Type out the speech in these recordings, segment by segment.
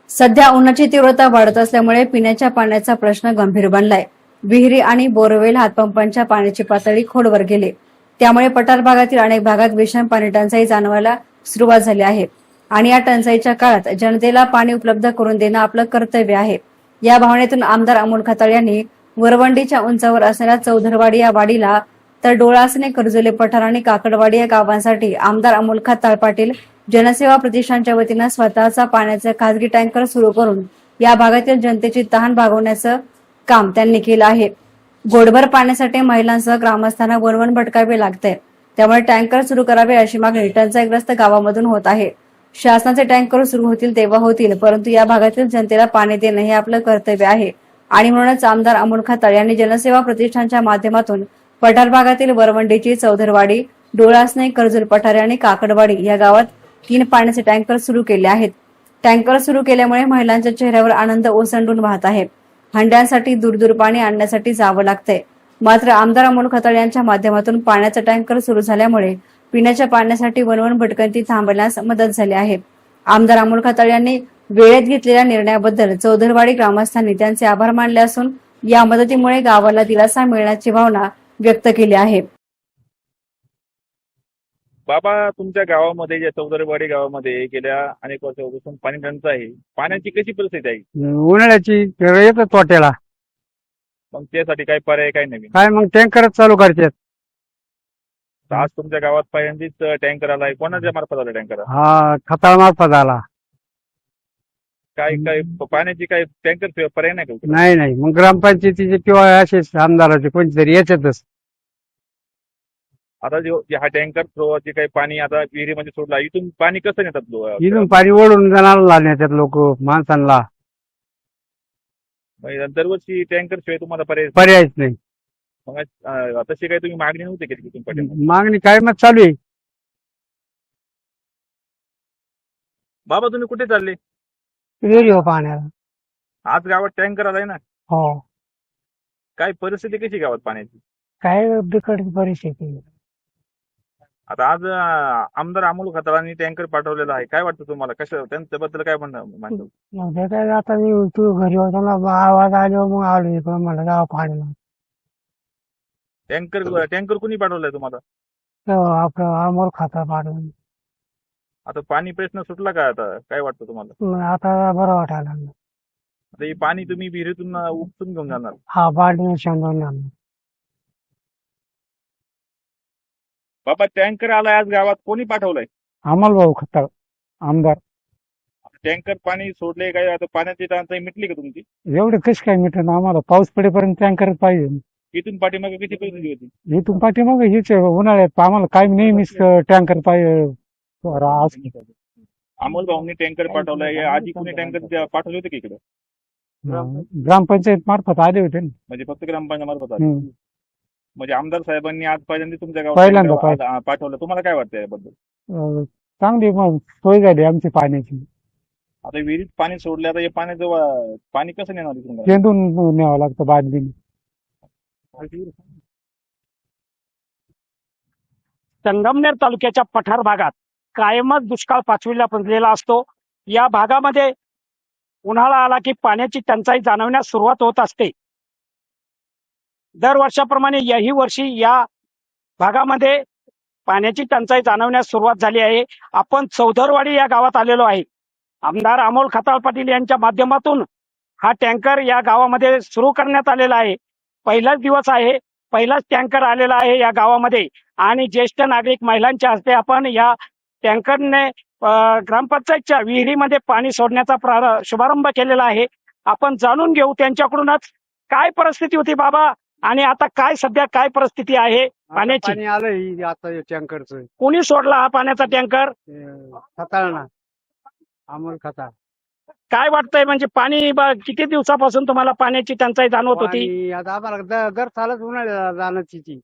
सध्या उन्हाची तीव्रता वाढत असल्यामुळे पिण्याच्या पाण्याचा प्रश्न गंभीर बनलाय। विहिरी आणि बोरवेल हातपंपांच्या पाण्याची पातळी खोलवर गेली, त्यामुळे पठार भागातील अनेक भागात भीषण पाणी टंचाई जाणवायला सुरुवात झाली आहे आणि या टंचाईच्या काळात जनतेला पाणी उपलब्ध करून देणं आपलं कर्तव्य आहे। या भावनेतून आमदार अमोल खताळ यांनी वरवंडीच्या उंचावर असलेल्या चौधरवाडी या वाडीला तर डोळासने, कर्जुले पठार आणि काकडवाडी या गावांसाठी आमदार अमोल खताळ पाटील जनसेवा प्रतिष्ठानच्या वतीनं स्वतःचा पाण्याचा खासगी टँकर सुरू करून या भागातील जनतेची तहान भागवण्याचं काम त्यांनी केलं आहे। गोडभर पाण्यासाठी महिलांसह ग्रामस्थांना वणवण भटकावे लागते, त्यामुळे टँकर सुरू करावे अशी मागणी टंचाईग्रस्त गावामधून होत आहे। शासनाचे टँकर सुरू होतील तेव्हा होतील, परंतु या भागातील जनतेला पाणी देणं हे आपलं कर्तव्य आहे आणि म्हणूनच आमदार अमोल खताळ यांनी जनसेवा प्रतिष्ठानच्या माध्यमातून पठार भागातील वरवंडीची, चौधरवाडी, डोळासने, कर्जुल पठारे आणि काकडवाडी या गावात 3 पाण्याचे टँकर सुरू केले आहेत। टँकर सुरू केल्यामुळे महिलांच्या चेहऱ्यावर आनंद ओसंडून वाहत आहे। हंड्यांसाठी दूर पाणी आणण्यासाठी जावं लागतंय, मात्र आमदार अमोल खताळ यांच्या माध्यमातून पाण्याचा टँकर सुरू झाल्यामुळे पिण्याच्या पाण्यासाठी वणवण भटकंती थांबण्यास मदत झाली आहे। आमदार अमोल खताळ यांनी वेळेत घेतलेल्या निर्णयाबद्दल चौधरवाडी ग्रामस्थांनी त्यांचे आभार मानले असून या मदतीमुळे गावाला दिलासा मिळण्याची भावना व्यक्त केली आहे। बाबा, तुमच्या गावामध्ये या चौधरवाडी गावामध्ये गेल्या अनेक वर्षापासून पाणी टंचाई आहे, पाण्याची कशी परिस्थिती आहे? उन्हाळ्याची येतं तोट्याला, मग त्यासाठी काय पर्याय, काय नवीन? काय मग टँकरच चालू करतात। तर आज तुमच्या गावात पहिल्यांदाच टँकर आलाय, कोणाच्या मार्फत आला टँकर? हा, खताळ मार्फत आला। काय काय पाण्याची काय टँकर पर्याय नाही का? नाही, मग ग्रामपंचायतीचे किंवा असेच आमदाराचे कोणतरी याच्यातच। आता जे हा टँकर फ्लोअरचे काही पाणी आता विहिरीमध्ये सोडला, इथून पाणी कसं नेतात? इथून पाणी ओढून जाणार नेतात लोक माणसांना, दरवर्षी टँकर शिवाय तुम्हाला पर्यायच नाही। मग तशी काही तुम्ही मागणी नव्हती केली तिथून पाठी? मागणी काय मग चालू आहे। बाबा, तुम्ही कुठे चालले? विहिरी हो पाण्याला। आज गावात टँकर आलाय ना, हो, काय परिस्थिती कशी गावात पाण्याची? काय बिकट परिस्थिती। आता आज आमदार अमोल खताळांनी टँकर पाठवलेला आहे, काय वाटतं तुम्हाला? कसं त्यांच्याबद्दल काय म्हणणं? मग काय आता मी तू घरी होता आवाज आलो, मग आलो इकडं म्हणलं गाव पाण्याला। टँकर कुणी पाठवलाय तुम्हाला? आपलं अमोल खताळ पाठवून। आता पाणी प्रश्न सुटला का? आता काय वाटतं तुम्हाला? आता बरं वाटायला लागलं। आता हे पाणी तुम्ही विहिरीतून उपसून घेऊन जाणार? हा, बाटली शेंदून जाणार। बाबा, टँकर आलाय आज गावात, कोणी पाठवलाय? अमोल भाऊ खताळ आमदार। टँकर पाणी सोडले काय? आता पाण्याची टंचाई मिटली का तुमची? एवढं कशी काय मिटत, आम्हाला पाऊस पडेपर्यंत टँकर पाहिजे। इथून पाठीमागे किती परिस्थिती होती? इथून पाठीमागे हीच उन्हाळ्यात आम्हाला काय नेहमीच टँकर पाहिजे। अमोल भाऊंनी टँकर पाठवलाय, आधी कोणी टँकर पाठवले होते की इकडे? ग्रामपंचायत मार्फत आले होते ना। म्हणजे फक्त ग्रामपंचायत मार्फत आले? म्हणजे आमदार साहेबांनी आज पहिल्यांदा तुमच्या पहिल्यांदा गावात पाठवलं, तुम्हाला काय वाटतं याबद्दल? चांगली मग सोय झाली आमची पाण्याची। आता विहिरीत पाणी सोडले, आता हे पाण्याचं पाणी कसं नेणार इथून? शेंदून न्यावं लागतं बादलीने। संगमनेर तालुक्याच्या पठार भागात कायमच दुष्काळ पाचवीला पडलेला असतो। या भागामध्ये उन्हाळा आला की पाण्याची टंचाई जाणवण्यास सुरुवात होत असते। दरवर्षाप्रमाणे याही वर्षी या भागामध्ये पाण्याची टंचाई जाणवण्यास सुरुवात झाली आहे। आपण चौधरवाडी या गावात आलेलो आहे। आमदार अमोल खताळ पाटील यांच्या माध्यमातून हा टँकर या गावामध्ये सुरू करण्यात आलेला आहे। पहिलाच दिवस आहे, पहिलाच टँकर आलेला आहे या गावामध्ये आणि ज्येष्ठ नागरिक महिलांच्या हस्ते आपण या टँकरने ग्रामपंचायतच्या विहिरीमध्ये पाणी सोडण्याचा शुभारंभ केलेला आहे। आपण जाणून घेऊ त्यांच्याकडूनच काय परिस्थिती होती बाबा, आणि आता काय सध्या काय परिस्थिती आहे पाण्याची? पाणी आलंय आता टँकरचं। कोणी सोडला हा पाण्याचा टँकर? खताळ ना, अमोल खताळ। काय वाटतंय, म्हणजे पाणी किती दिवसापासून तुम्हाला पाण्याची टंचाई जाणवत होती? आता आम्हाला दर चालत उन्हाळ्याला जाण्याची।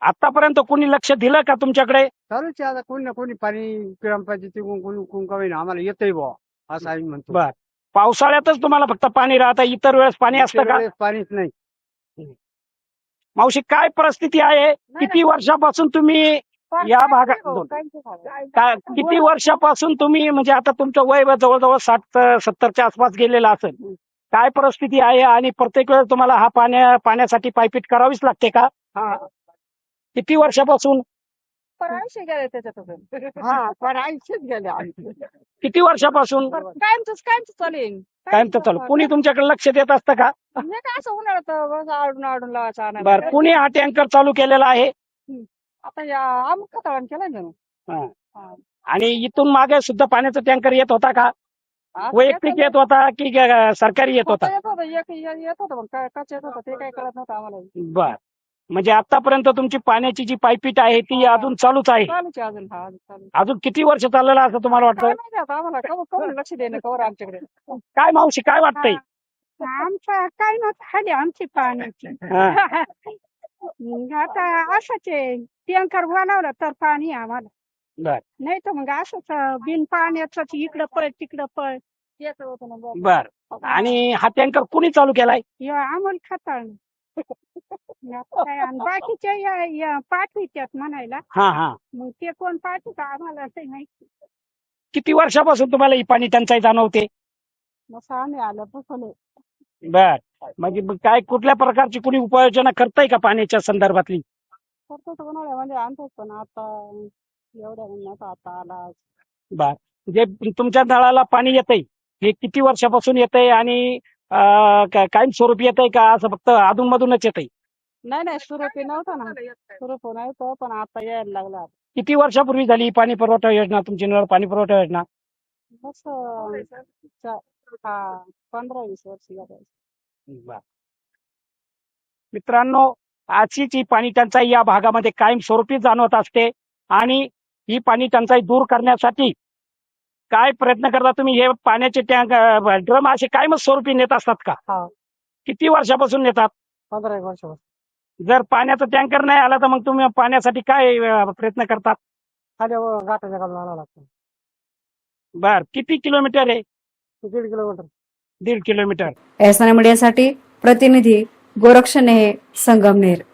आतापर्यंत कोणी लक्ष दिलं का तुमच्याकडे? चालूच आता कोणी ना कोणी पाणी ग्रामपंचायती कोणी आम्हाला येतंय बुवा, असं आम्ही म्हणतो। बर, पावसाळ्यातच तुम्हाला फक्त पाणी राहतं, इतर वेळेस पाणी असतं का? पाणीच नाही। मावशी, काय परिस्थिती आहे? किती वर्षापासून तुम्ही या भागात किती वर्षापासून तुम्ही म्हणजे आता तुमचं वय जवळजवळ 60-70च्या आसपास गेलेलं असेल, काय परिस्थिती आहे आणि प्रत्येक वेळेस तुम्हाला हा पाण्यासाठी पायपीट करावीच लागते का? किती वर्षापासून? परायशे गेले त्याच्यातून. हा पण आयुष्यच गेले आमचे. किती वर्षापासून? कायमच चालेल. कायम तर चालू. कुणी तुमच्याकडे लक्ष देत असतं का? म्हणजे काय असं उन्हाळ्यात बस आडून लावायचं आणायला. बर, कुणी हा टँकर चालू केलेला आहे? आता या अमुक खताळान केलाय ना. हा. हा. आणि इथून मागे सुद्धा पाण्याचा टँकर येत होता का? आता वैयक्तिक येत होता की सरकारी येत होता? येत होतं येत होतं पण काय कच येत होतं ते काय कळत नव्हतं आम्हाला. बर, म्हणजे आतापर्यंत तुमची पाण्याची जी पायपीट आहे ती अजून चालूच आहे. चालूच आहे अजून. हा चालू. अजून किती वर्ष चाललेलं असं तुम्हाला काय वाटतं? माहिती आता आम्हाला कवर लक्ष देणं कवर आमच्याकडे. काय मावशी काय वाटतंय? आमचं काय नव्हतं खाली आमची पाण्याची. हा. आता असंच आहे, टँकर बनवलं तर पाणी आम्हाला, बर नाही तर मग असंच बिन पाण्याच इकडं पळ तिकडं पळ. येत होतं ना बरं. बर, आणि हा टँकर कुणी चालू केलाय? या अमोल खताळ आणि बाकीच्या पाठवित्यात म्हणायला, हा हा. मग ते कोण पाठवतं आम्हाला ते नाही. किती वर्षापासून तुम्हाला ही पाणी टंचाई जाणवते? मग आम्ही आलं बसवलं. बर, म्हणजे मग काय कुठल्या प्रकारची कुणी उपाययोजना करताय का पाण्याच्या संदर्भातली? करतो तर उन्हाळ्यामध्ये आणतोच पण आता एवढ्या उन्हात आता आला. बर, जे तुमच्या नळाला पाणी येतंय हे किती वर्षापासून येतंय आणि कायमस्वरूपी येतंय का असं फक्त अधूनमधूनच येतंय? नाही सुरपी नव्हता ना. सुरप नव्हतं पण आता यायला लागला. किती वर्षापूर्वी झाली ही पाणी पुरवठा योजना, तुमची नळ पाणी पुरवठा योजना? बस 15-20 वर्ष झाले. बर. मित्रांनो, अशीच ही पाणी टंचाई या भागामध्ये कायमस्वरूपी जाणवत असते आणि ही पाणी टंचाई दूर करण्यासाठी काय प्रयत्न करता तुम्ही? हे पाण्याचे टँक ड्रम असे कायमच स्वरूपी नेत असतात का? हा. किती वर्षापासून नेतात? 15 वर्ष. जर पाण्याचा टँकर नाही आला तर मग तुम्ही पाण्यासाठी काय प्रयत्न करतात? खाली घाटाच्या खालून आणावं लागतं. बर, किती किलोमीटर आहे? 1.5 किलोमीटर. 1.5 किलोमीटर. एसएन मीडियासाठी प्रतिनिधी गोरक्ष नेहे, संगमनेर.